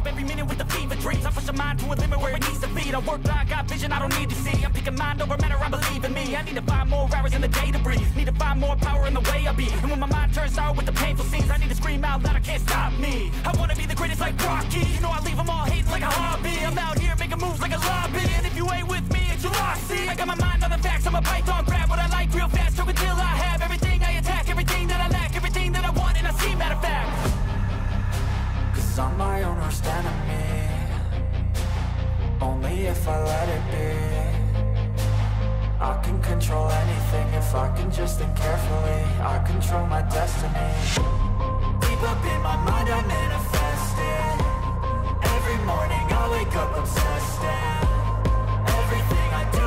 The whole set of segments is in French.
up every minute with the fever dreams. I push my mind to a limit where it needs to be. I work blind, got vision I don't need to see. I'm picking mind over matter, I believe in me. I need to find more hours in the day to breathe. Need to find more power in the way I be. And when my mind turns sour with the painful scenes, I need to scream out loud, I can't stop me. I wanna be the greatest like Rocky. You know I leave them all hating like a hobby. I'm out here making moves like a lobby. And if you ain't with me, it's your loss. See, I got my mind on the facts, I'm a python, grab what I like real fast. Choke until I have everything I attack, everything that I lack, everything that I want, and I see matter of fact. Cause I'm my own worst enemy. Only if I let it be. I can control anything if I can just think carefully. I control my destiny. Deep up in my mind I manifest it. Every morning I wake up obsessed, and everything I do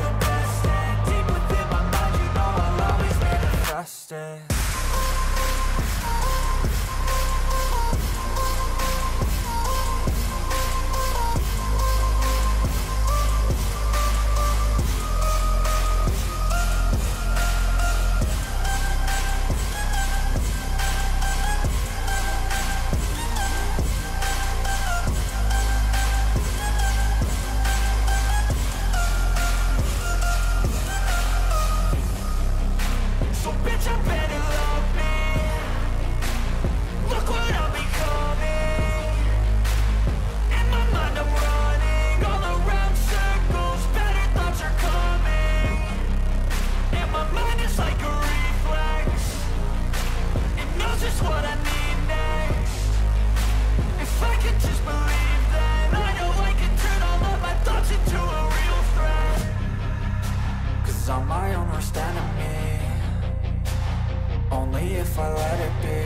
the best. And deep within my mind, you know I'll always manifest it. I'm my own worst enemy. Only if I let it be.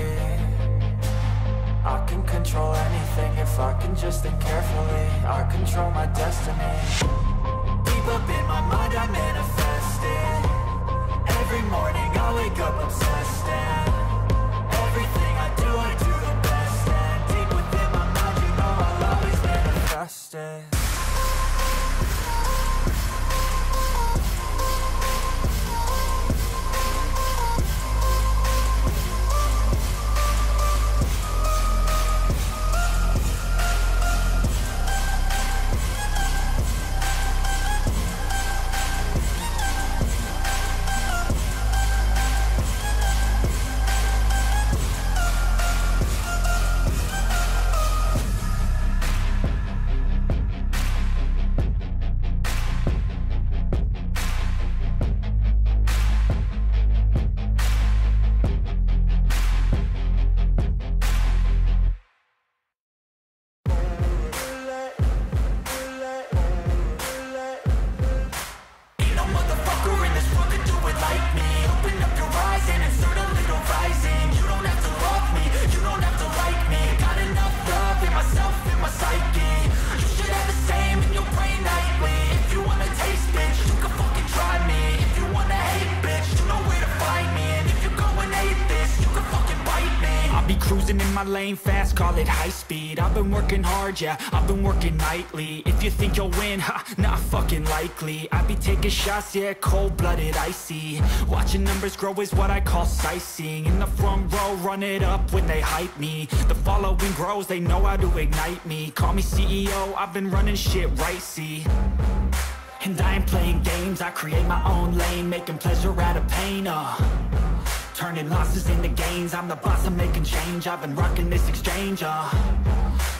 I can control anything if I can just think carefully. I control my destiny. Deep up in my mind I manifest it. Every morning I wake up obsessed, and everything I do the best. And deep within my mind, you know I'll always manifest it. Cruising in my lane fast, call it high speed. I've been working hard, yeah, I've been working nightly. If you think you'll win, ha, not fucking likely. I be taking shots, yeah, cold-blooded, icy. Watching numbers grow is what I call sightseeing. In the front row, run it up when they hype me. The following grows, they know how to ignite me. Call me CEO, I've been running shit right, see. And I ain't playing games, I create my own lane, making pleasure out of pain, turning losses into gains. I'm the boss, I'm making change. I've been rocking this exchange,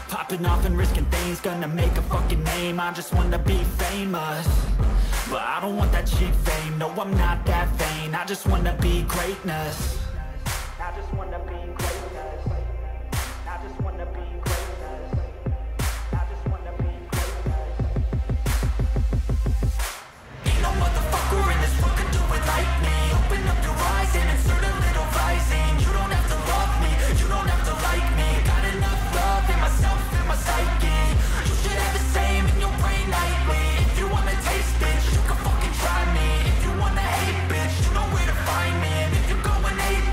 popping off and risking things. Gonna make a fucking name, I just wanna be famous. But I don't want that cheap fame, no I'm not that vain. I just wanna be greatness. I just wanna be greatness. I just wanna be greatness. I just wanna be greatness. Ain't no motherfucker in this world can do it like me. Open up your eyes and insert a little rising. You don't have to love me, you don't have to like me. Got enough love in myself, in my psyche. You should have the same in your brain nightly. If you wanna taste, bitch, you can fucking try me. If you wanna hate, bitch, you know where to find me. And if you're going hate,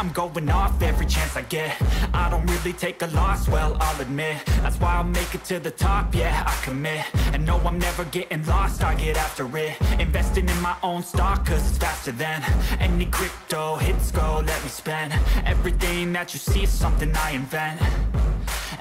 I'm going off every chance I get. I don't really take a loss, well, I'll admit. That's why I'll make it to the top, yeah, I commit. And no, I'm never getting lost, I get after it. Investing in my own stock, cause it's faster than any crypto hits go, let me spend. Everything that you see is something I invent.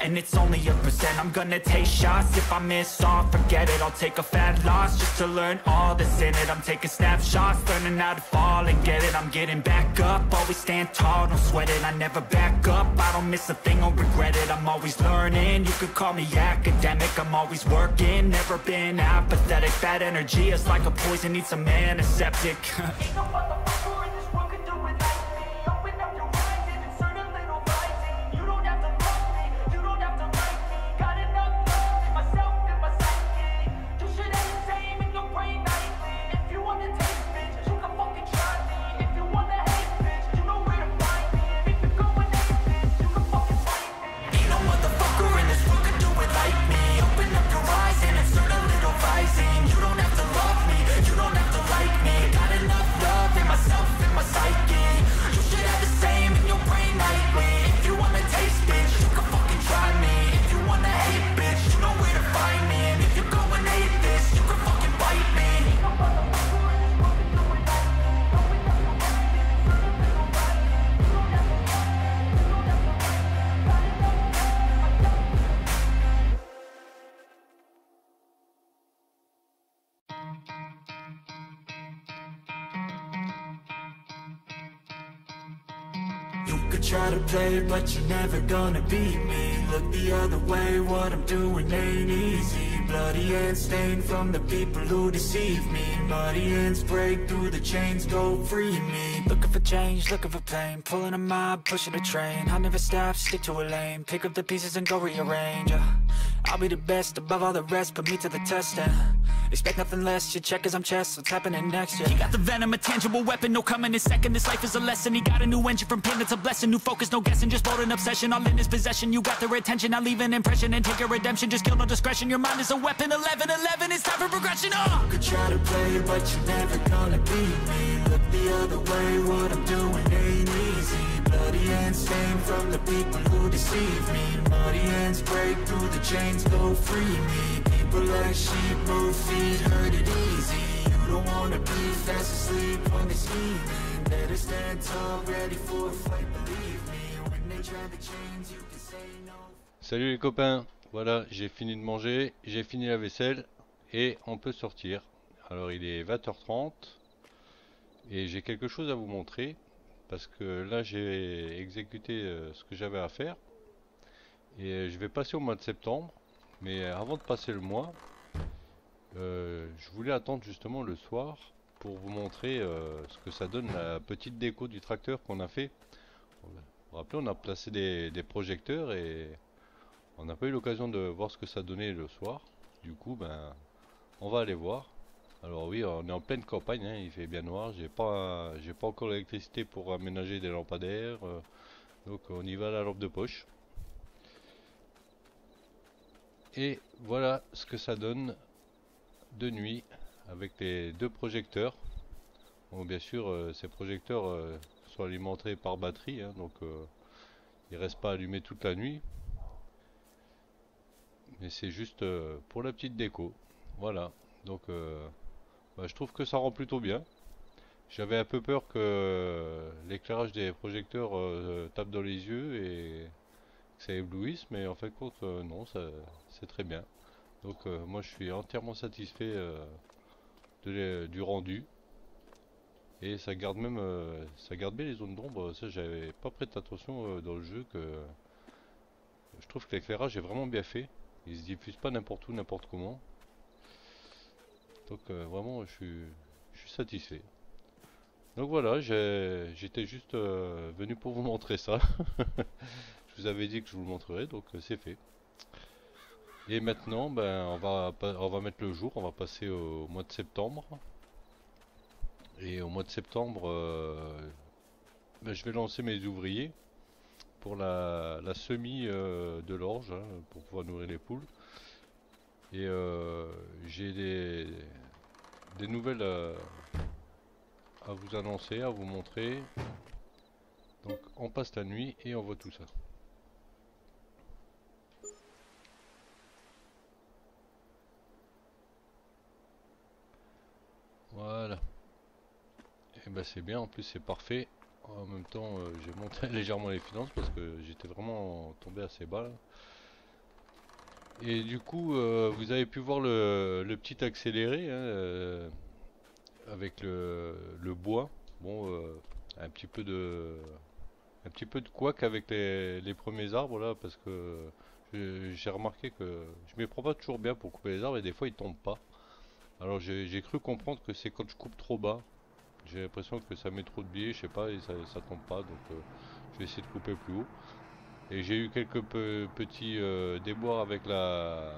And it's only a percent. I'm gonna take shots. If I miss all, forget it. I'll take a fat loss just to learn all that's in it. I'm taking snapshots, learning how to fall and get it. I'm getting back up, always stand tall, don't sweat it. I never back up, I don't miss a thing or regret it. I'm always learning, you could call me academic. I'm always working, never been apathetic. Bad energy is like a poison, needs some antiseptic. Ain't no motherfucker in this world can do it like me. Open up your mind and insert a little rising. You don't have to love me, you don't have to like me. Got enough love in myself and my psyche. You should have the same in your brain nightly. If you want to taste, bitch, you can fucking try me. If you want to hate, bitch, you know where to find me. And if you're going hate, bitch, you can fucking fight me. Ain't no motherfucker in this world can do it like me. Open up your eyes and insert a little rising. You don't have to love me, you don't have to like me. Got enough love in myself and my psyche. You should have the same in your brain nightly. If you wanna taste, bitch, you can fucking try me. If you wanna hate, bitch, you know where to find me. And if you're going hate this, you can fucking bite me. Ain't no motherfucker in this world can do it like me. Open up your mind and insert a little rising. You don't have to love me, you don't have to like me. Got enough love in myself. You could try to play it, but you're never gonna beat me. Look the other way, what I'm doing ain't easy. Bloody hands stained from the people who deceive me. Muddy hands break through the chains, go free me. Looking for change, looking for pain. Pulling a mob, pushing a train. I'll never stop, stick to a lane. Pick up the pieces and go rearrange. I'll be the best above all the rest, put me to the test and expect nothing less. You check as I'm chess, what's happening next? Yeah. He got the venom, a tangible weapon, no coming in second. This life is a lesson. He got a new engine from pain, it's a blessing. New focus, no guessing, just bold and obsession. All in his possession, you got their attention. I leave an impression and take your redemption. Just kill no discretion. Your mind is a weapon. 11-11, it's time for progression. You could try to play it, but you're never gonna beat me. Look the other way, what I'm doing ain't easy. Bloody hands stained from the people who deceive me. Muddy hands break through the chains, go free me. People like sheep move feet, hurt it easy. You don't wanna be fast asleep when they scheming. Better stand tall, ready for a fight, believe me. When they try the chains, you can say no. Salut les copains, voilà, j'ai fini de manger, j'ai fini la vaisselle et on peut sortir. Alors il est 20h30 et j'ai quelque chose à vous montrer parce que là j'ai exécuté ce que j'avais à faire et je vais passer au mois de septembre. Mais avant de passer le mois, je voulais attendre justement le soir pour vous montrer ce que ça donne, la petite déco du tracteur qu'on a fait. Vous vous rappelez, on a placé des projecteurs et on n'a pas eu l'occasion de voir ce que ça donnait le soir. Du coup, ben, on va aller voir. Alors oui, on est en pleine campagne, hein, il fait bien noir. J'ai pas encore l'électricité pour aménager des lampadaires. Donc on y va à la lampe de poche. Et voilà ce que ça donne de nuit avec les deux projecteurs. Bon, bien sûr, ces projecteurs sont alimentés par batterie, hein, donc ils restent pas allumés toute la nuit. Mais c'est juste pour la petite déco. Voilà, donc bah, je trouve que ça rend plutôt bien. J'avais un peu peur que l'éclairage des projecteurs tape dans les yeux et que ça éblouisse, mais en fait compte non, c'est très bien. Donc moi je suis entièrement satisfait du rendu. Et ça garde même ça garde bien les zones d'ombre. Ça j'avais pas prêté attention dans le jeu, que je trouve que l'éclairage est vraiment bien fait. Il se diffuse pas n'importe où, n'importe comment. Donc vraiment je suis satisfait. Donc voilà, j'étais juste venu pour vous montrer ça. Je vous avais dit que je vous le montrerai, donc c'est fait. Et maintenant, ben, on va mettre le jour, on va passer au mois de septembre. Et au mois de septembre, ben, je vais lancer mes ouvriers pour la semis de l'orge, hein, pour pouvoir nourrir les poules. Et j'ai des nouvelles à vous annoncer, à vous montrer. Donc on passe la nuit et on voit tout ça. Voilà. Et ben c'est bien, en plus c'est parfait. En même temps, j'ai monté légèrement les finances parce que j'étais vraiment tombé assez bas là. Et du coup, vous avez pu voir le petit accéléré hein, avec le bois. Bon, un petit peu de un petit peu de couac avec les premiers arbres là parce que j'ai remarqué que je m'y prends pas toujours bien pour couper les arbres et des fois ils tombent pas. Alors j'ai cru comprendre que c'est quand je coupe trop bas. J'ai l'impression que ça met trop de biais, je sais pas, et ça tombe pas, donc je vais essayer de couper plus haut. Et j'ai eu quelques petits déboires avec la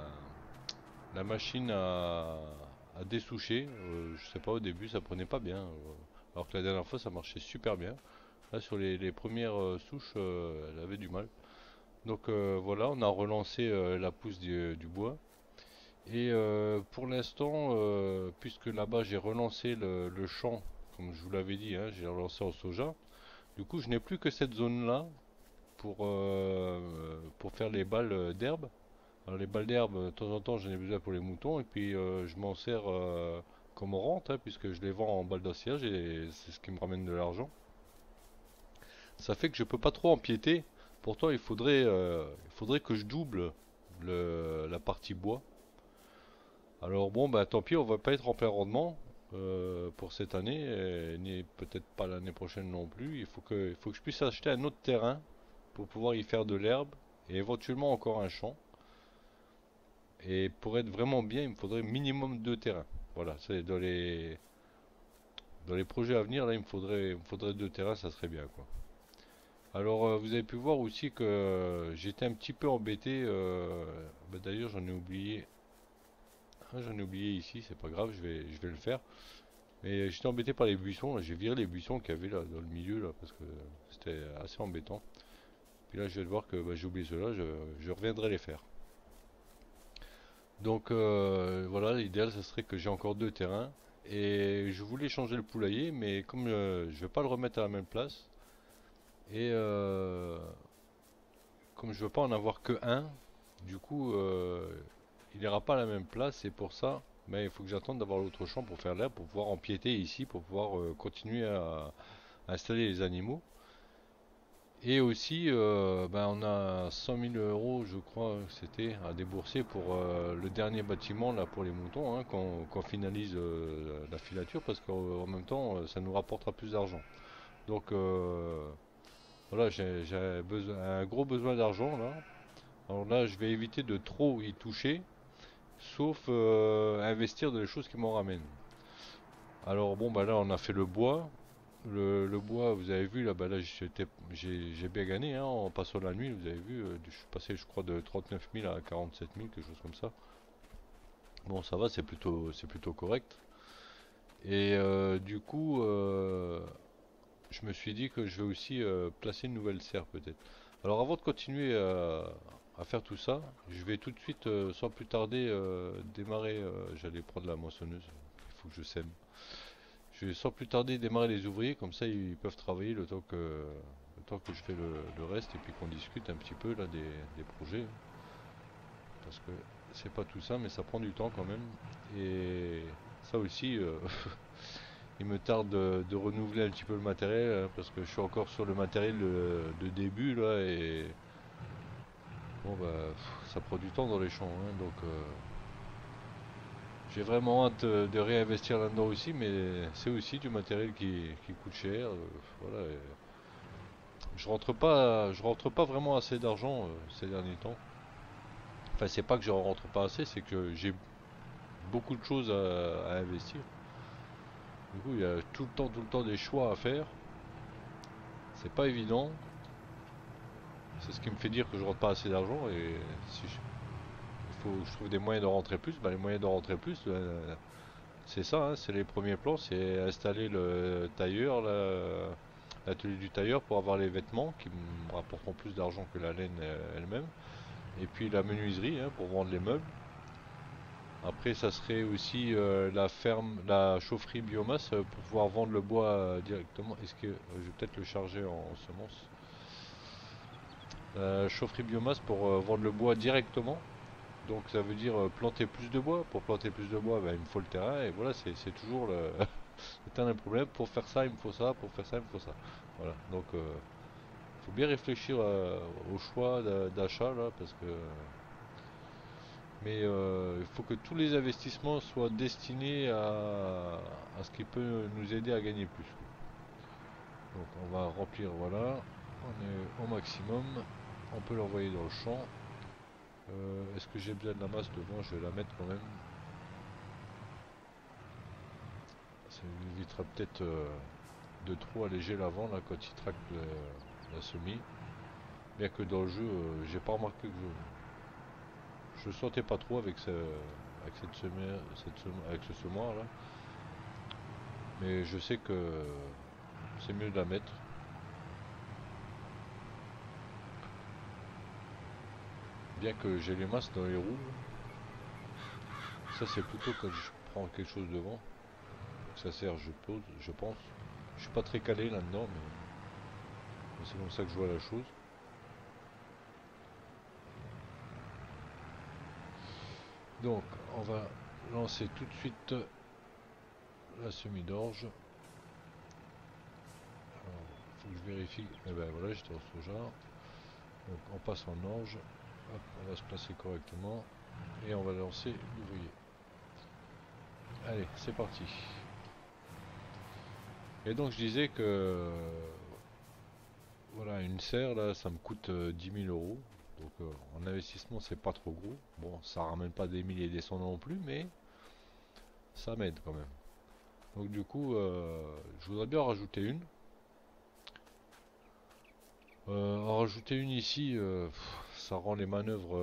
machine à dessoucher. Je sais pas, au début ça prenait pas bien, alors que la dernière fois ça marchait super bien. Là sur les premières souches, elle avait du mal. Donc voilà, on a relancé la pousse du bois. Et pour l'instant, puisque là-bas j'ai relancé le champ, comme je vous l'avais dit, hein, j'ai relancé en soja. Du coup, je n'ai plus que cette zone-là pour faire les balles d'herbe. Alors les balles d'herbe, de temps en temps, j'en ai besoin pour les moutons, et puis je m'en sers comme rente, hein, puisque je les vends en balles d'aciage, et c'est ce qui me ramène de l'argent. Ça fait que je peux pas trop empiéter. Pourtant, il faudrait que je double la partie bois. Alors bon, bah tant pis, on va pas être en plein rendement pour cette année, ni peut-être pas l'année prochaine non plus. Il faut que je puisse acheter un autre terrain pour pouvoir y faire de l'herbe et éventuellement encore un champ. Et pour être vraiment bien, il me faudrait minimum deux terrains. Voilà, c'est dans les projets à venir, là, il me faudrait deux terrains, ça serait bien quoi. Alors vous avez pu voir aussi que j'étais un petit peu embêté. Bah, d'ailleurs, j'en ai oublié ici, c'est pas grave, je vais le faire. Mais j'étais embêté par les buissons, là, j'ai viré les buissons qu'il y avait là dans le milieu là parce que c'était assez embêtant. Puis là je vais voir que bah, j'ai oublié ceux-là, je reviendrai les faire. Donc voilà, l'idéal ce serait que j'ai encore deux terrains. Et je voulais changer le poulailler, mais comme je vais pas le remettre à la même place, et comme je veux pas en avoir que un, du coup il n'ira pas à la même place et pour ça, mais il faut que j'attende d'avoir l'autre champ pour faire l'herbe, pour pouvoir empiéter ici, pour pouvoir continuer à installer les animaux. Et aussi, ben, on a 100 000 euros, je crois que c'était, à débourser pour le dernier bâtiment là pour les moutons, hein, qu'on finalise la filature, parce qu'en même temps, ça nous rapportera plus d'argent. Donc voilà, j'ai un gros besoin d'argent là. Alors là, je vais éviter de trop y toucher, sauf investir dans les choses qui m'en ramènent. Alors bon, bah là on a fait le bois. Le bois, vous avez vu là, bah là j'ai bien gagné hein, en passant la nuit. Vous avez vu, je suis passé, je crois, de 39 000 à 47 000, quelque chose comme ça. Bon, ça va, c'est plutôt correct. Et du coup, je me suis dit que je vais aussi placer une nouvelle serre peut-être. Alors avant de continuer à faire tout ça, je vais tout de suite, sans plus tarder, démarrer. J'allais prendre la moissonneuse. Il faut que je sème. Je vais sans plus tarder démarrer les ouvriers, comme ça ils peuvent travailler le temps que je fais le reste et puis qu'on discute un petit peu là des projets. Parce que c'est pas tout ça, mais ça prend du temps quand même. Et ça aussi, il me tarde de renouveler un petit peu le matériel, hein, parce que je suis encore sur le matériel de début là et bon bah ça prend du temps dans les champs, hein, donc j'ai vraiment hâte de réinvestir là-dedans aussi, mais c'est aussi du matériel qui coûte cher. Voilà, je rentre pas vraiment assez d'argent ces derniers temps. Enfin, c'est pas que je rentre pas assez, c'est que j'ai beaucoup de choses à investir. Du coup, il y a tout le temps des choix à faire. C'est pas évident. C'est ce qui me fait dire que je rentre pas assez d'argent et si il faut que je trouve des moyens de rentrer plus. Bah, les moyens de rentrer plus, c'est ça, hein, c'est les premiers plans, c'est installer le tailleur, l'atelier du tailleur pour avoir les vêtements qui me rapporteront plus d'argent que la laine elle-même. Et puis la menuiserie hein, pour vendre les meubles. Après, ça serait aussi la ferme, la chaufferie biomasse pour pouvoir vendre le bois directement. Est-ce que je vais peut-être le charger en semence? Chaufferie biomasse pour vendre le bois directement. Donc ça veut dire planter plus de bois. Pour planter plus de bois, ben, il me faut le terrain. Et voilà, c'est toujours le l'éternel problème. Pour faire ça, il me faut ça. Pour faire ça, il me faut ça. Voilà. Donc faut bien réfléchir au choix d'achat là, parce que mais il faut que tous les investissements soient destinés à ce qui peut nous aider à gagner plus. Donc on va remplir, voilà, on est au maximum, on peut l'envoyer dans le champ. Est-ce que j'ai besoin de la masse devant? Je vais la mettre quand même. Ça lui évitera peut-être de trop alléger l'avant là quand il traque la semis. Bien que dans le jeu, j'ai pas remarqué que je sentais pas trop avec avec ce semoir là. Mais je sais que c'est mieux de la mettre. Bien que j'ai les masses dans les roues. Ça c'est plutôt quand je prends quelque chose devant. Ça sert, je pense. Je suis pas très calé là-dedans, mais c'est comme ça que je vois la chose. Donc on va lancer tout de suite la semi-d'orge. Faut que je vérifie. Et ben voilà, j'étais en soja. Donc on passe en orge. Hop, on va se placer correctement. Et on va lancer l'ouvrier. Allez, c'est parti. Et donc je disais que voilà, une serre là, ça me coûte 10 000 euros. Donc en investissement, c'est pas trop gros. Bon, ça ramène pas des milliers et des cents non plus, mais ça m'aide quand même. Donc du coup, je voudrais bien en rajouter une. En rajouter une ici, ça rend les manœuvres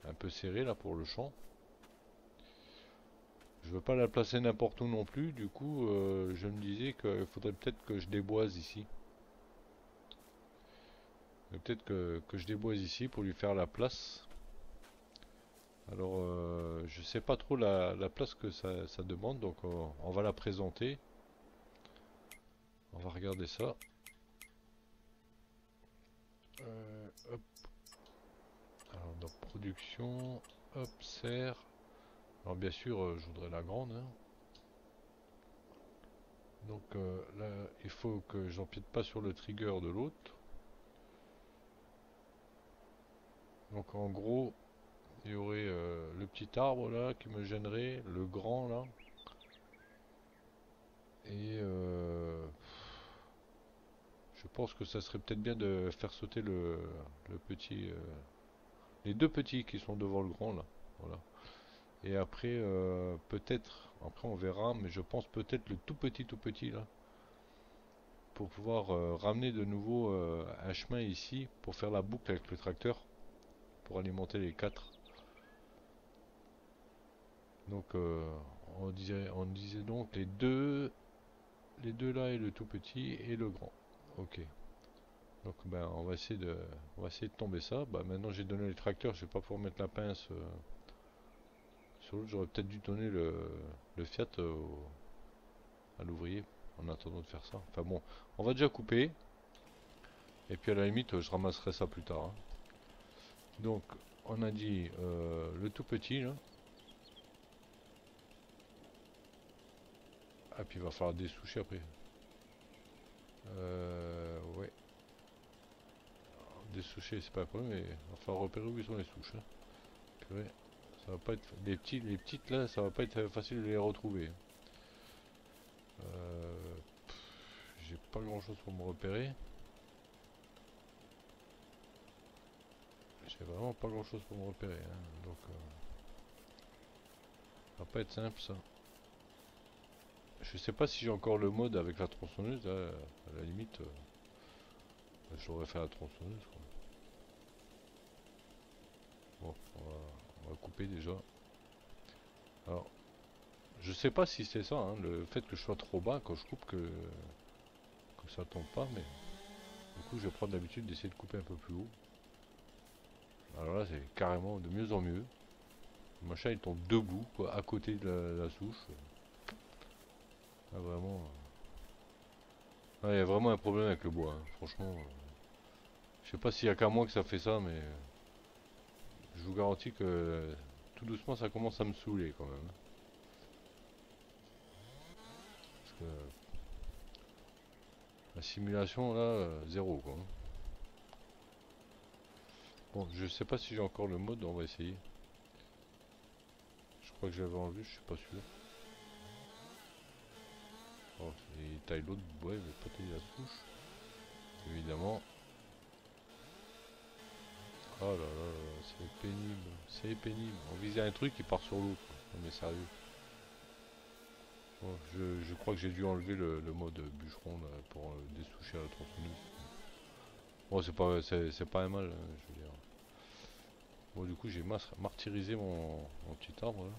un peu serrées là pour le champ. Je veux pas la placer n'importe où non plus, du coup je me disais qu'il faudrait peut-être que je déboise ici. Peut-être que je déboise ici pour lui faire la place. Alors je sais pas trop la place que ça demande, donc on va la présenter. On va regarder ça. Hop. Alors dans production, hop, serre. Alors bien sûr je voudrais la grande, hein. Donc là il faut que j'empiète pas sur le trigger de l'autre. Donc en gros il y aurait le petit arbre là qui me gênerait, le grand là. Et je pense que ça serait peut-être bien de faire sauter le petit, les deux petits qui sont devant le grand là. Voilà. Et après, peut-être, après on verra, mais je pense peut-être le tout petit là, pour pouvoir ramener de nouveau un chemin ici pour faire la boucle avec le tracteur, pour alimenter les quatre. Donc on disait donc les deux là et le tout petit et le grand. Ok. Donc ben on va essayer de tomber ça. Bah maintenant j'ai donné les tracteurs, je vais pas pouvoir mettre la pince sur l'autre. J'aurais peut-être dû donner le Fiat à l'ouvrier en attendant de faire ça. Enfin bon, on va déjà couper. Et puis à la limite je ramasserai ça plus tard, hein. Donc on a dit le tout petit là. Ah puis il va falloir dessoucher après. Ouais. Dessoucher c'est pas un problème, mais il va falloir repérer où sont les souches, hein. Purée, ça va pas être. Les petites là, ça va pas être facile de les retrouver. J'ai pas grand chose pour me repérer. J'ai vraiment pas grand chose pour me repérer, hein. Donc ça va pas être simple ça. Je sais pas si j'ai encore le mode avec la tronçonneuse là, à la limite j'aurais fait la tronçonneuse quoi. Bon, on va couper déjà. Alors, je sais pas si c'est ça, hein, le fait que je sois trop bas quand je coupe que ça tombe pas, mais du coup je vais prendre l'habitude d'essayer de couper un peu plus haut. Alors là c'est carrément de mieux en mieux. Le machin il tombe debout quoi, à côté de la souche. Ah, vraiment. Il y a vraiment un problème avec le bois, hein. Franchement. Je sais pas s'il y a qu'à moi que ça fait ça, mais je vous garantis que tout doucement ça commence à me saouler quand même, hein. Parce que la simulation là, zéro quoi, hein. Bon, je sais pas si j'ai encore le mode, on va essayer. Je crois que j'avais enlevé, je suis pas sûr. Oh, il taille l'autre, ouais, mais pas tailler la souche. Évidemment. Oh là là, c'est pénible, c'est pénible. On visait un truc qui part sur l'autre. Non mais sérieux. Bon, je crois que j'ai dû enlever le mode bûcheron là, pour dessoucher à la tronçonneuse. Bon, c'est pas un mal, hein, je veux dire. Bon, du coup, j'ai martyrisé mon petit arbre là.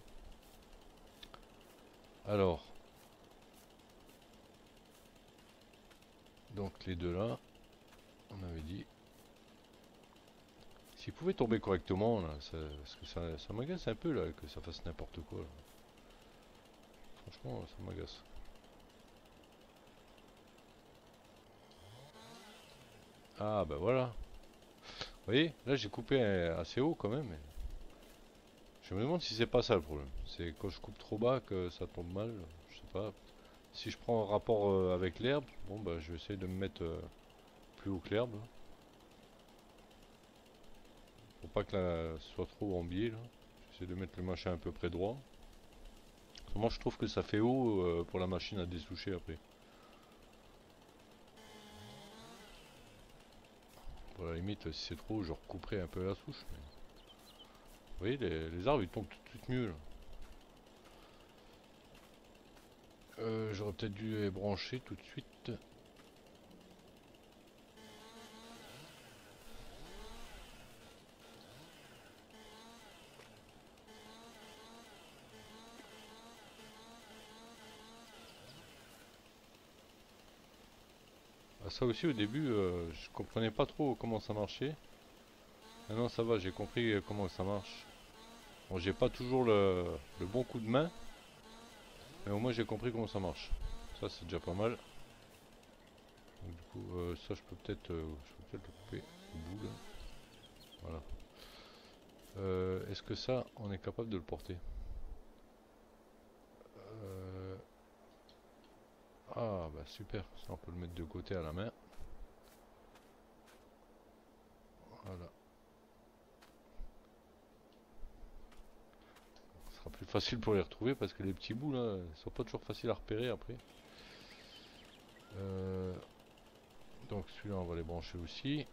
Alors, donc les deux là, on avait dit. S'il pouvait tomber correctement là, parce que ça m'agace un peu là, que ça fasse n'importe quoi là. Franchement, ça m'agace. Ah bah voilà. Vous voyez, là j'ai coupé assez haut quand même. Mais je me demande si c'est pas ça le problème. C'est quand je coupe trop bas que ça tombe mal. Je sais pas. Si je prends un rapport avec l'herbe, bon bah je vais essayer de me mettre plus haut que l'herbe, là. Pour pas que ce soit trop embié là. J'essaie de mettre le machin à peu près droit. Moi je trouve que ça fait haut pour la machine à dessoucher après. Pour la limite, si c'est trop, je recouperai un peu la souche. Mais... vous voyez, les arbres ils tombent tout de suite mieux là. J'aurais peut-être dû les brancher tout de suite. Ah, ça aussi au début, je comprenais pas trop comment ça marchait. Maintenant ça va, j'ai compris comment ça marche. Bon, j'ai pas toujours le bon coup de main, mais au moins j'ai compris comment ça marche. Ça c'est déjà pas mal. Donc, du coup, ça je peux peut-être le couper au bout là. Voilà. Est-ce que ça, on est capable de le porter? Euh, Ah bah super, ça on peut le mettre de côté à la main. Voilà. Ce sera plus facile pour les retrouver parce que les petits bouts là, ils sont pas toujours faciles à repérer après. Euh, donc celui-là on va les brancher aussi.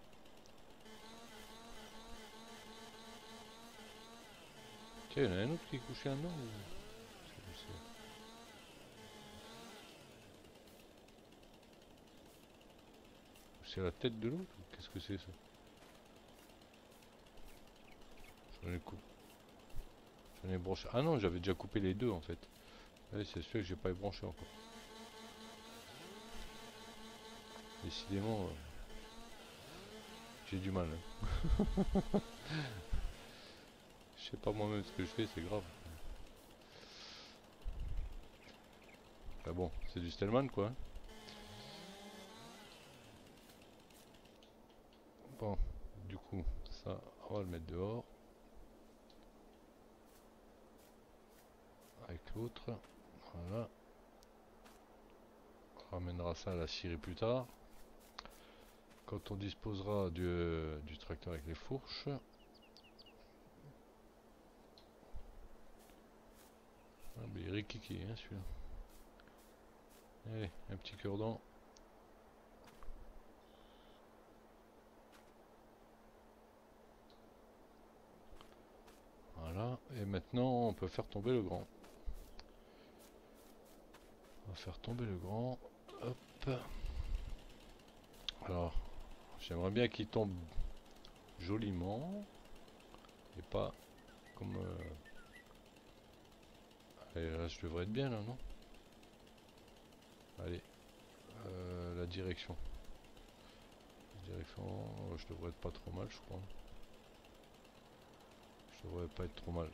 Tiens, il y en a un autre qui est couché là-dedans c'est la tête de l'autre? Qu'est-ce que c'est ça? J'en ai coupé. J'en ai branché. Ah non, j'avais déjà coupé les deux en fait. Ouais, c'est sûr que j'ai pas branché encore. Décidément, j'ai du mal, hein. Je sais pas moi-même ce que je fais, c'est grave. Ah bon, c'est du Stellman quoi, hein. Bon, du coup, ça, on va le mettre dehors. Avec l'autre. Voilà. On ramènera ça à la scierie plus tard. Quand on disposera du tracteur avec les fourches. Ah, mais il est rikiki, hein, celui-là. Allez, un petit cure-dent. Voilà, et maintenant on peut faire tomber le grand. On va faire tomber le grand. Hop. Alors, j'aimerais bien qu'il tombe joliment. Et pas comme... Allez, là je devrais être bien là, non? Allez, la direction. La direction, je devrais être pas trop mal, je crois. Je devrais pas être trop mal.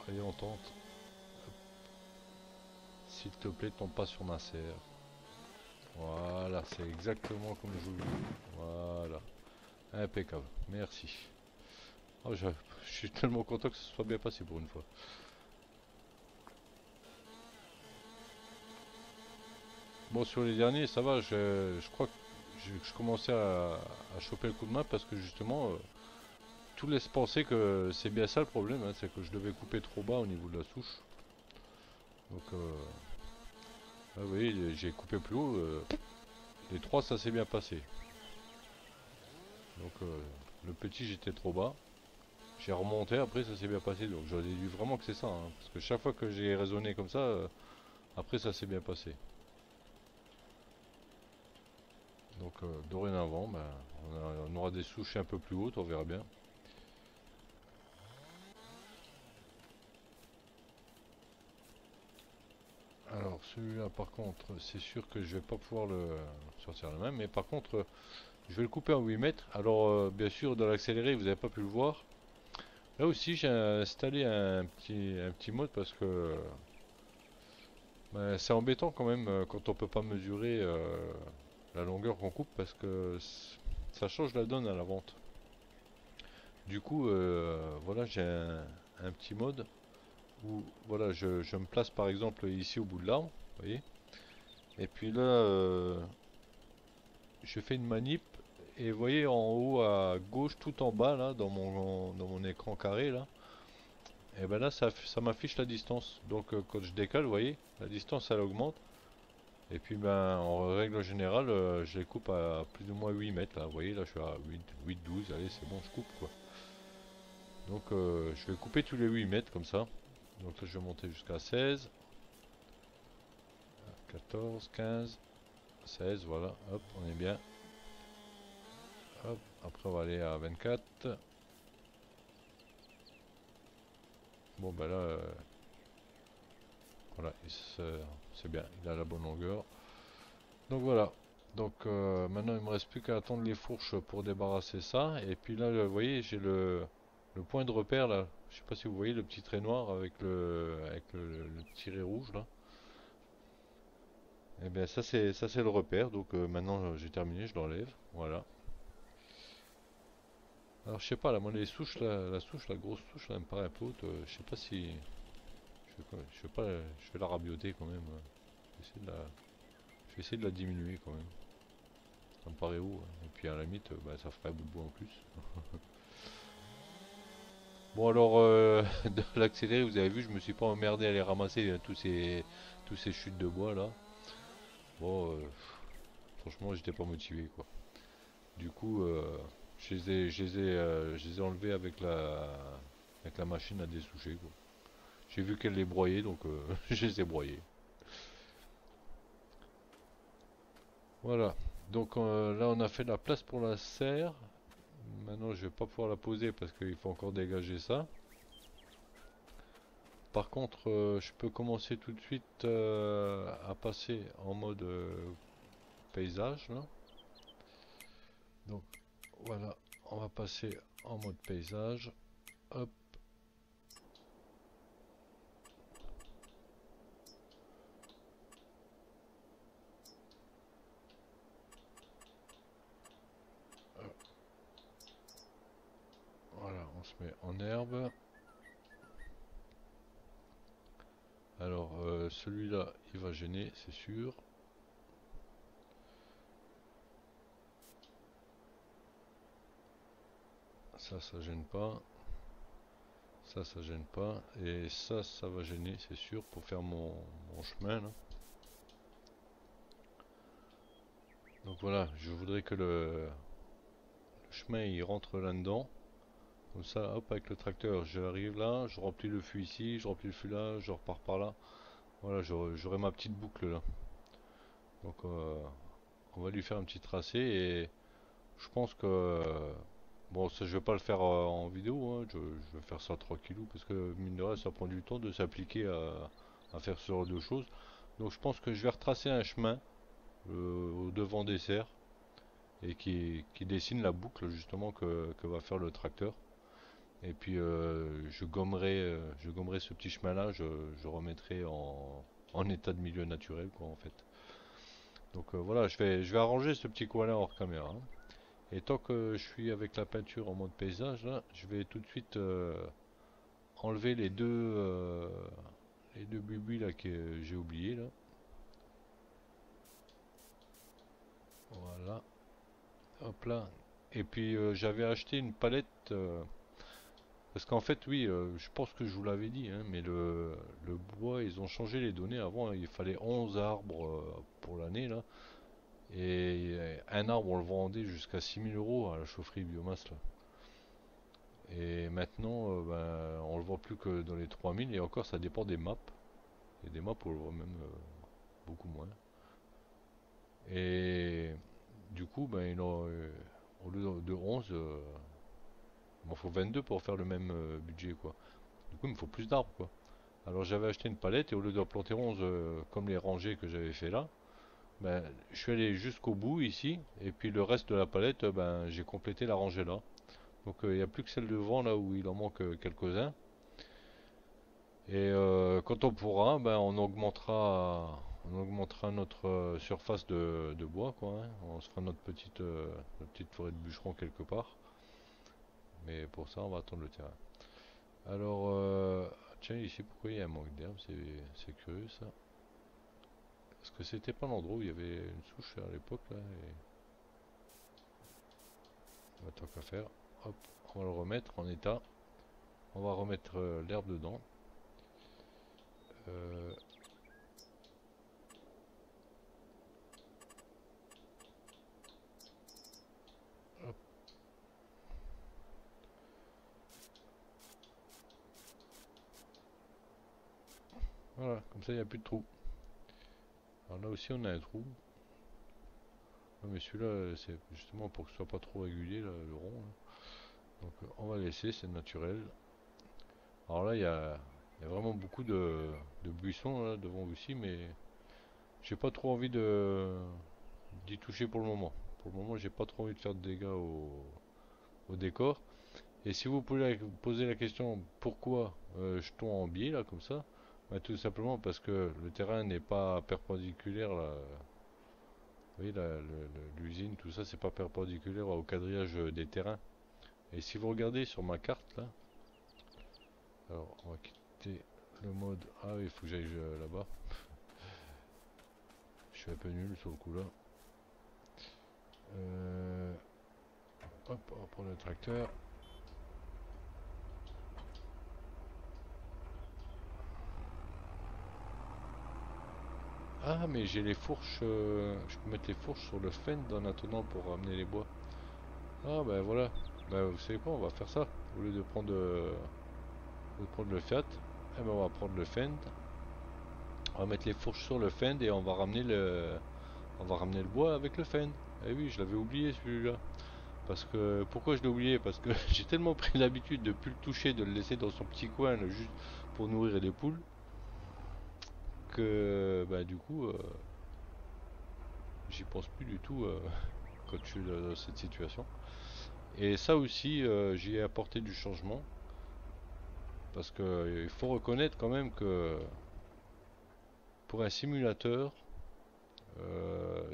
allez on tente. S'il te plaît, tombe pas sur ma serre. Voilà, c'est exactement comme je voulais. Voilà. Impeccable. Merci. Oh, je suis tellement content que ce soit bien passé pour une fois. Bon, sur les derniers, ça va. Je crois que je commençais à choper le coup de main parce que justement, tout laisse penser que c'est bien ça le problème. Hein, c'est que je devais couper trop bas au niveau de la souche. Donc, ah oui, j'ai coupé plus haut. Les trois, ça s'est bien passé. Donc, le petit, j'étais trop bas. J'ai remonté, après ça s'est bien passé. Donc, j'aurais dû vraiment que c'est ça. Hein, parce que chaque fois que j'ai raisonné comme ça, après ça s'est bien passé. Donc, dorénavant, ben, on aura des souches un peu plus hautes, on verra bien. Alors celui-là par contre c'est sûr que je vais pas pouvoir le sortir la main, mais par contre je vais le couper en 8 mètres. Alors bien sûr dans l'accéléré vous n'avez pas pu le voir. Là aussi j'ai installé un petit mode parce que c'est embêtant quand même quand on peut pas mesurer la longueur qu'on coupe parce que ça change la donne à la vente. Du coup voilà j'ai un petit mode où voilà je me place par exemple ici au bout de l'arbre, vous voyez. Et puis là je fais une manip et vous voyez en haut à gauche tout en bas là dans mon écran carré là, et ben là ça m'affiche la distance. Donc quand je décale vous voyez la distance elle augmente. Et puis ben en règle générale je les coupe à plus ou moins 8 mètres là, vous voyez là je suis à 8 12, allez c'est bon je coupe quoi. Donc je vais couper tous les 8 mètres comme ça. Donc là je vais monter jusqu'à 16, 14, 15, 16, voilà, hop on est bien. Hop, après on va aller à 24. Bon ben là, voilà, c'est bien, il a la bonne longueur. Donc voilà, donc maintenant il me reste plus qu'à attendre les fourches pour débarrasser ça. Et puis là, vous voyez, j'ai le point de repère là. Je sais pas si vous voyez le petit trait noir avec le tiret rouge là. Et bien ça c'est le repère. Donc maintenant j'ai terminé, je l'enlève. Voilà. Alors je sais pas là, moi les souches là, la souche, la grosse souche là, elle me paraît un peu haute. Je sais pas si je vais pas, je vais la rabioter quand même. Je vais essayer de la, je vais essayer de la diminuer quand même. Ça me paraît haut. Hein. Et puis à la limite, bah, ça ferait un bout de bois en plus. Bon alors, de l'accéléré, vous avez vu, je me suis pas emmerdé à aller ramasser tous ces chutes de bois là. Bon, franchement, j'étais pas motivé quoi. Du coup, je les ai enlevés avec la machine à dessoucher quoi. J'ai vu qu'elle les broyait, donc je les ai broyés. Voilà. Donc là, on a fait la place pour la serre. Maintenant, je vais pas pouvoir la poser parce qu'il faut encore dégager ça. Par contre, je peux commencer tout de suite à passer en mode paysage là. Donc voilà, on va passer en mode paysage. Hop. Voilà, on se met en herbe. Alors, celui-là, il va gêner, c'est sûr. Ça gêne pas. Ça gêne pas. Et ça va gêner, c'est sûr, pour faire mon chemin là. Donc voilà, je voudrais que le chemin il rentre là-dedans. Comme ça, hop, avec le tracteur, j'arrive là, je remplis le fût ici, je remplis le fût là, je repars par là. Voilà, j'aurai ma petite boucle là. Donc on va lui faire un petit tracé et je pense que bon, ça je vais pas le faire en vidéo, hein, je vais faire ça tranquillou parce que mine de rien ça prend du temps de s'appliquer à faire ce genre de choses. Donc je pense que je vais retracer un chemin au devant des serres et qui dessine la boucle justement que va faire le tracteur. Et puis je gommerai ce petit chemin-là, je remettrai en état de milieu naturel, quoi, en fait. Donc voilà, je vais arranger ce petit coin-là hors caméra, hein. Et tant que je suis avec la peinture en mode paysage, là, je vais tout de suite enlever les deux bubis là que j'ai oublié là. Voilà, hop là. Et puis j'avais acheté une palette parce qu'en fait, oui, je pense que je vous l'avais dit, hein, mais le bois, ils ont changé les données. Avant, il fallait 11 arbres pour l'année là. Et un arbre, on le vendait jusqu'à 6 000 € à la chaufferie biomasse là. Et maintenant, ben, on le voit plus que dans les 3 000, et encore ça dépend des maps. Il y a des maps où on le voit même beaucoup moins. Et du coup, ben, au lieu de 11, il m'en faut 22 pour faire le même budget, quoi. Du coup, il me faut plus d'arbres, quoi. Alors j'avais acheté une palette, et au lieu de planter 11 comme les rangées que j'avais fait là, ben, je suis allé jusqu'au bout ici, et puis le reste de la palette, ben, j'ai complété la rangée là. Donc il n'y a plus que celle devant là où il en manque quelques-uns. Et quand on pourra, ben, on augmentera notre surface de bois, quoi, hein. On se fera notre petite forêt de bûcherons quelque part. Mais pour ça, on va attendre le terrain. Alors, tiens, ici, pourquoi il y a un manque d'herbe? C'est curieux ça. Parce que c'était pas l'endroit où il y avait une souche à l'époque là. Et... bah, tant qu'à faire, hop, on va le remettre en état. On va remettre l'herbe dedans. Euh, hop, voilà, comme ça il n'y a plus de trou. Alors là aussi on a un trou. Non, mais celui-là c'est justement pour que ce soit pas trop régulier là, le rond là. Donc on va laisser, c'est naturel. Alors là il y a vraiment beaucoup de buissons là, devant aussi, mais j'ai pas trop envie d'y toucher pour le moment. Pour le moment j'ai pas trop envie de faire de dégâts au décor. Et si vous pouvez poser la question pourquoi je tombe en biais là comme ça, bah, tout simplement parce que le terrain n'est pas perpendiculaire là. Vous voyez l'usine, tout ça, c'est pas perpendiculaire au quadrillage des terrains. Et si vous regardez sur ma carte là, alors on va quitter le mode. Ah oui, il faut que j'aille là-bas. Je suis un peu nul sur le coup là. Hop, on va prendre le tracteur. Ah, mais j'ai les fourches. Je peux mettre les fourches sur le fend en attendant pour ramener les bois. Ah, ben voilà. Ben, vous savez quoi, on va faire ça. Au lieu de prendre le Fiat, eh ben, on va prendre le fend. On va mettre les fourches sur le fend et on va ramener le bois avec le fend. Eh oui, je l'avais oublié celui-là. Parce que, pourquoi je l'ai oublié? Parce que j'ai tellement pris l'habitude de plus le toucher, de le laisser dans son petit coin, là, juste pour nourrir les poules, que, bah, du coup, j'y pense plus du tout quand je suis dans cette situation. Et ça aussi, j'y ai apporté du changement. Parce que il faut reconnaître quand même que pour un simulateur,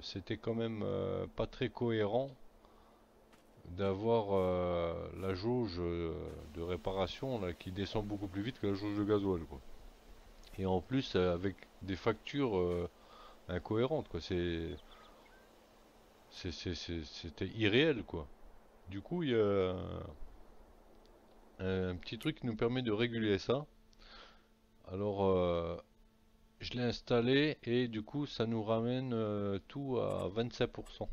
c'était quand même pas très cohérent d'avoir la jauge de réparation là, qui descend beaucoup plus vite que la jauge de gasoil, quoi. Et en plus avec des factures incohérentes, quoi. C'était irréel, quoi. Du coup, il y a un petit truc qui nous permet de réguler ça. Alors, je l'ai installé et du coup, ça nous ramène tout à 25%.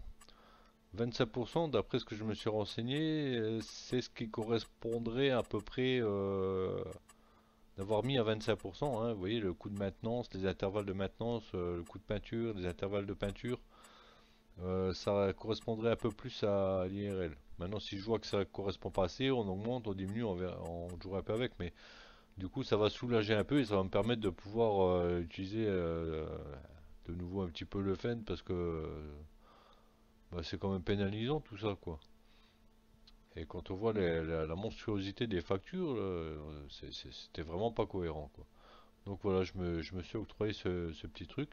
25%, d'après ce que je me suis renseigné, c'est ce qui correspondrait à peu près d'avoir mis à 25%, hein. Vous voyez, le coût de maintenance, les intervalles de maintenance, le coût de peinture, les intervalles de peinture, ça correspondrait un peu plus à l'IRL. Maintenant, si je vois que ça ne correspond pas assez, on augmente, on diminue, on jouera un peu avec, mais du coup, ça va soulager un peu et ça va me permettre de pouvoir utiliser de nouveau un petit peu le Fen parce que bah, c'est quand même pénalisant tout ça, quoi. Et quand on voit la monstruosité des factures, c'était vraiment pas cohérent, quoi. Donc voilà, je me suis octroyé ce petit truc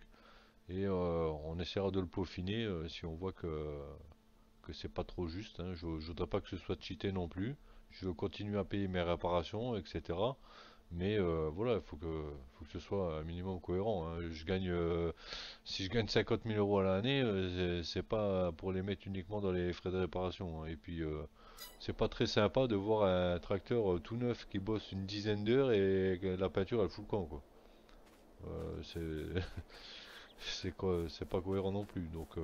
et on essaiera de le peaufiner si on voit que c'est pas trop juste, hein. Je voudrais pas que ce soit cheaté non plus. Je veux continuer à payer mes réparations, etc. Mais voilà, faut que ce soit un minimum cohérent, hein. Si je gagne 50 000 euros à l'année, c'est pas pour les mettre uniquement dans les frais de réparation, hein. Et puis, c'est pas très sympa de voir un tracteur tout neuf qui bosse une dizaine d'heures et que la peinture elle fout le camp, quoi. C'est c'est pas cohérent non plus. Donc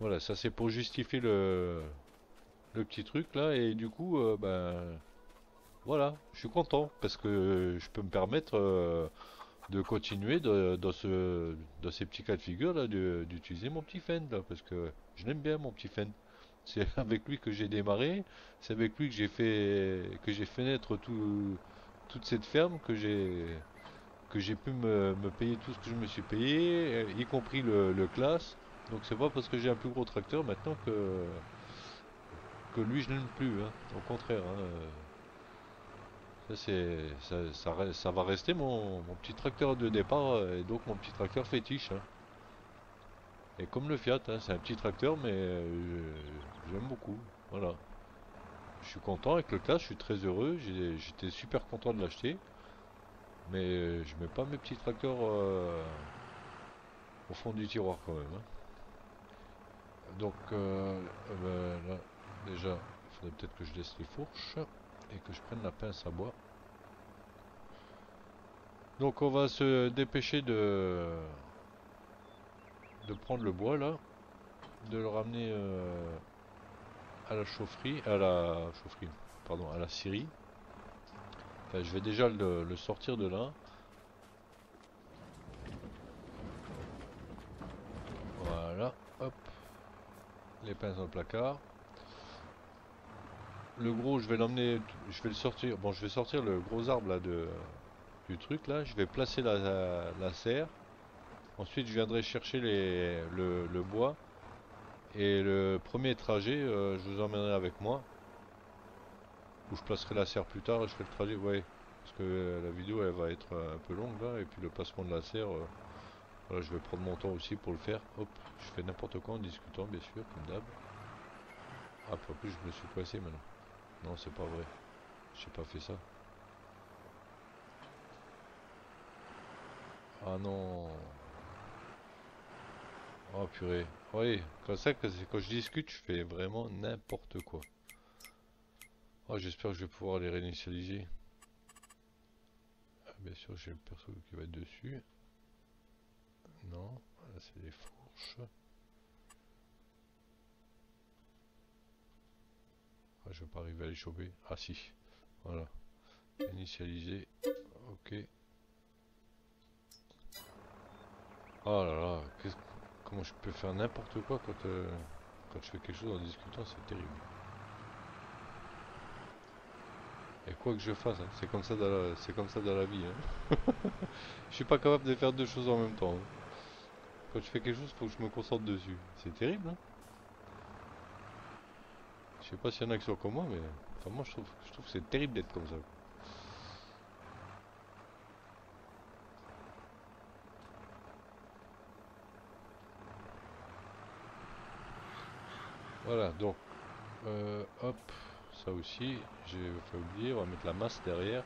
voilà, ça c'est pour justifier le petit truc là. Et du coup, ben voilà, je suis content parce que je peux me permettre de continuer dans ces petits cas de figure là, d'utiliser mon petit Fend là, parce que je l'aime bien mon petit Fend. C'est avec lui que j'ai démarré, c'est avec lui que j'ai fait naître toute cette ferme, que j'ai pu me payer tout ce que je me suis payé, y compris le classe. Donc c'est pas parce que j'ai un plus gros tracteur maintenant que lui je l'aime plus, hein. Au contraire, hein. Ça va rester mon petit tracteur de départ et donc mon petit tracteur fétiche, hein. Et comme le Fiat, hein, c'est un petit tracteur mais j'aime beaucoup. Voilà. Je suis content avec le classe, je suis très heureux. J'étais super content de l'acheter. Mais je mets pas mes petits tracteurs au fond du tiroir quand même, hein. Donc là, déjà, il faudrait peut-être que je laisse les fourches et que je prenne la pince à bois. Donc on va se dépêcher de prendre le bois là, de le ramener à la chaufferie, pardon, à la scierie. Enfin, je vais déjà le sortir de là. Voilà, hop, les pinces dans le placard. Le gros, je vais l'emmener, je vais le sortir. Bon, je vais sortir le gros arbre là du truc là. Je vais placer la serre. Ensuite, je viendrai chercher le bois. Et le premier trajet, je vous emmènerai avec moi. Où je placerai la serre plus tard. Je fais le trajet, ouais. Parce que la vidéo, elle va être un peu longue là. Et puis le placement de la serre, voilà, je vais prendre mon temps aussi pour le faire. Hop, je fais n'importe quoi en discutant, bien sûr, comme d'hab. Ah, puis en plus, je me suis coincé maintenant. Non, c'est pas vrai. J'ai pas fait ça. Ah non. Oh purée. Oui, comme ça, quand je discute, je fais vraiment n'importe quoi. Oh, j'espère que je vais pouvoir les réinitialiser. Ah, bien sûr, j'ai le perso qui va être dessus. Non, là c'est les fourches. Ah, je vais pas arriver à les choper. Ah si, voilà. Initialiser. Ok. Oh là là, comment je peux faire n'importe quoi quand je fais quelque chose en discutant, c'est terrible. Et quoi que je fasse, hein, c'est comme ça dans la vie, hein. Je suis pas capable de faire deux choses en même temps, hein. Quand je fais quelque chose, faut que je me concentre dessus. C'est terrible, hein. Je sais pas s'il y en a qui sont comme moi, mais enfin, moi je trouve que c'est terrible d'être comme ça. Voilà, donc hop, ça aussi, j'ai fait oublier, on va mettre la masse derrière,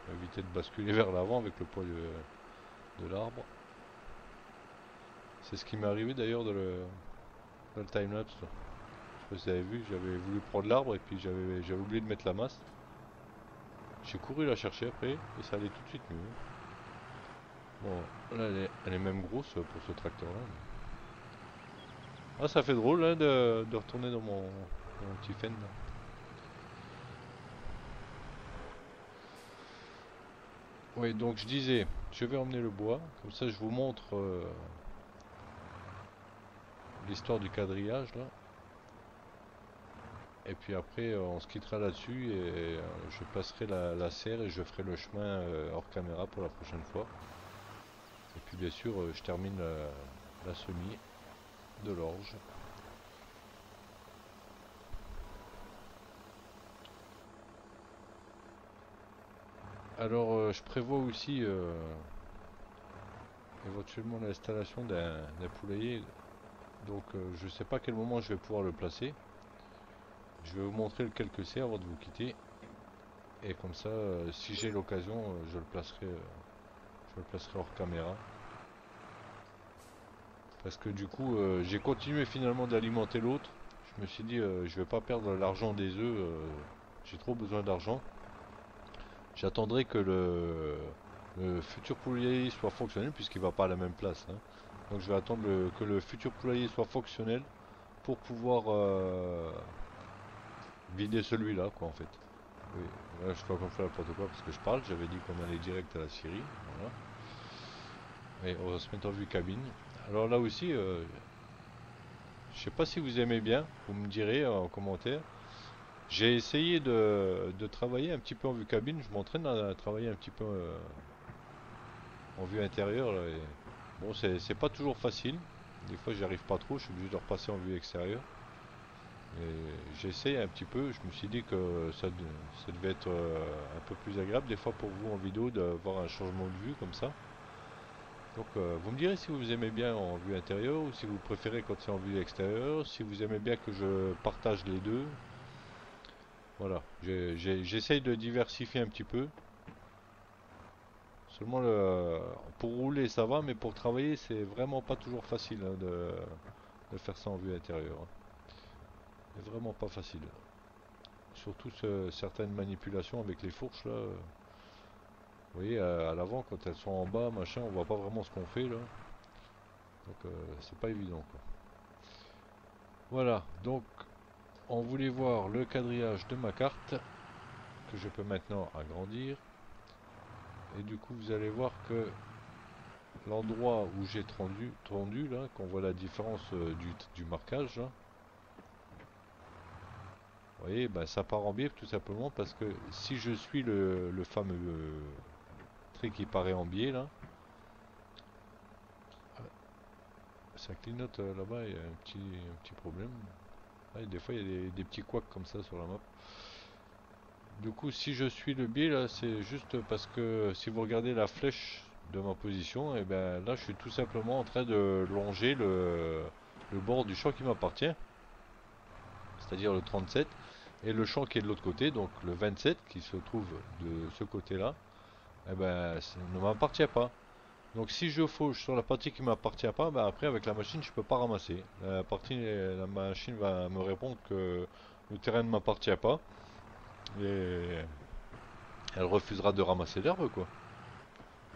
pour éviter de basculer vers l'avant avec le poids de l'arbre. C'est ce qui m'est arrivé d'ailleurs dans le timelapse. Je sais pas si vous avez vu, j'avais voulu prendre l'arbre et puis j'avais oublié de mettre la masse. J'ai couru la chercher après et ça allait tout de suite mieux. Bon, là elle est même grosse pour ce tracteur là. Ah, ça fait drôle hein, de retourner dans mon petit Fend là. Oui, donc je disais, je vais emmener le bois, comme ça je vous montre l'histoire du quadrillage là. Et puis après on se quittera là-dessus et je passerai la serre et je ferai le chemin hors caméra pour la prochaine fois. Et puis bien sûr je termine la semis de l'orge. Alors je prévois aussi éventuellement l'installation d'un poulailler. Donc je sais pas à quel moment je vais pouvoir le placer. Je vais vous montrer lequel que c'est avant de vous quitter. Et comme ça, si j'ai l'occasion, je le placerai hors caméra. Parce que du coup, j'ai continué finalement d'alimenter l'autre. Je me suis dit, je vais pas perdre l'argent des œufs. J'ai trop besoin d'argent. J'attendrai que le futur poulailler soit fonctionnel puisqu'il va pas à la même place, hein. Donc je vais attendre que le futur poulailler soit fonctionnel pour pouvoir vider celui-là, quoi, en fait. Oui, là, je fais comme ça n'importe quoi parce que je parle. J'avais dit qu'on allait direct à la Syrie. Voilà. Et on va se mettre en vue cabine. Alors là aussi, je sais pas si vous aimez bien, vous me direz en commentaire. J'ai essayé de travailler un petit peu en vue cabine. Je m'entraîne à travailler un petit peu en vue intérieure, là, et bon, c'est pas toujours facile. Des fois, j'y arrive pas trop. Je suis obligé de repasser en vue extérieure. Et j'essaye un petit peu. Je me suis dit que ça devait être un peu plus agréable des fois pour vous en vidéo d'avoir un changement de vue comme ça. Donc, vous me direz si vous aimez bien en vue intérieure ou si vous préférez quand c'est en vue extérieure. Si vous aimez bien que je partage les deux. Voilà, j'essaye de diversifier un petit peu. Seulement pour rouler ça va, mais pour travailler c'est vraiment pas toujours facile, hein, de faire ça en vue intérieure, hein. C'est vraiment pas facile. Surtout certaines manipulations avec les fourches là. Vous voyez à l'avant quand elles sont en bas, machin, on voit pas vraiment ce qu'on fait là. Donc c'est pas évident, quoi. Voilà, donc on voulait voir le quadrillage de ma carte que je peux maintenant agrandir. Et du coup vous allez voir que l'endroit où j'ai tendu là, qu'on voit la différence du marquage là, vous voyez, ben, ça part en biais tout simplement parce que si je suis le fameux trait qui paraît en biais là, ça clignote là-bas, il y a un petit problème. Ouais, des fois il y a des petits couacs comme ça sur la map. Du coup si je suis le biais là, c'est juste parce que si vous regardez la flèche de ma position, et ben là je suis tout simplement en train de longer le bord du champ qui m'appartient, c'est-à-dire le 37, et le champ qui est de l'autre côté, donc le 27 qui se trouve de ce côté-là, eh ben ne m'appartient pas. Donc si je fauche sur la partie qui m'appartient pas, ben après avec la machine je peux pas ramasser. La machine va me répondre que le terrain ne m'appartient pas et elle refusera de ramasser l'herbe, quoi.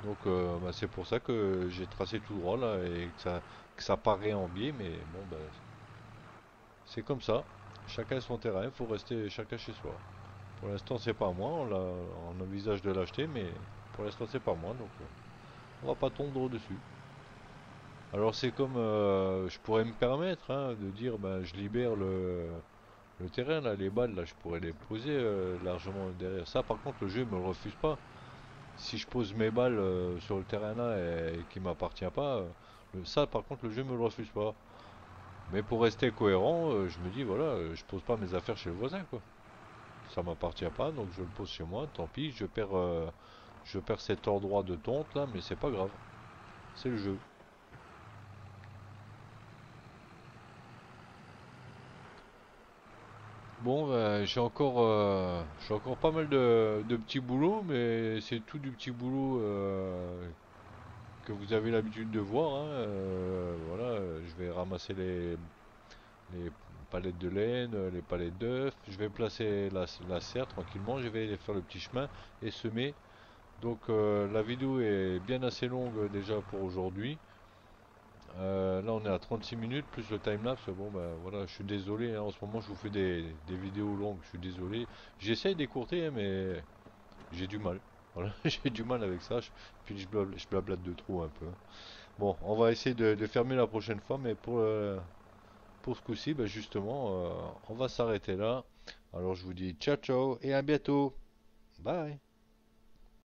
Donc bah, c'est pour ça que j'ai tracé tout droit là et que ça paraît en biais, mais bon bah, c'est comme ça. Chacun son terrain, il faut rester chacun chez soi. Pour l'instant c'est pas moi, on envisage de l'acheter, mais pour l'instant c'est pas moi, donc on va pas tondre dessus. Alors c'est comme je pourrais me permettre, hein, de dire ben je libère le terrain là, les balles là, je pourrais les poser largement derrière. Ça par contre le jeu me le refuse pas. Si je pose mes balles sur le terrain là et qui m'appartient pas, ça par contre le jeu me le refuse pas. Mais pour rester cohérent, je me dis voilà, je pose pas mes affaires chez le voisin, quoi. Ça m'appartient pas, donc je le pose chez moi, tant pis, je perds cet endroit de tonte là, mais c'est pas grave. C'est le jeu. Bon, j'ai encore pas mal de petits boulots, mais c'est tout du petit boulot que vous avez l'habitude de voir, hein. Voilà, je vais ramasser les palettes de laine, les palettes d'œufs. Je vais placer la serre tranquillement. Je vais aller faire le petit chemin et semer. Donc la vidéo est bien assez longue déjà pour aujourd'hui. Là on est à 36 minutes plus le timelapse. Bon ben voilà, je suis désolé, hein, en ce moment je vous fais des vidéos longues, je suis désolé. J'essaye d'écourter, hein, mais j'ai du mal. Voilà, j'ai du mal avec ça. Puis je blablate de trop un peu. Bon, on va essayer de fermer la prochaine fois, mais pour ce coup-ci, ben justement, on va s'arrêter là. Alors je vous dis ciao ciao et à bientôt. Bye.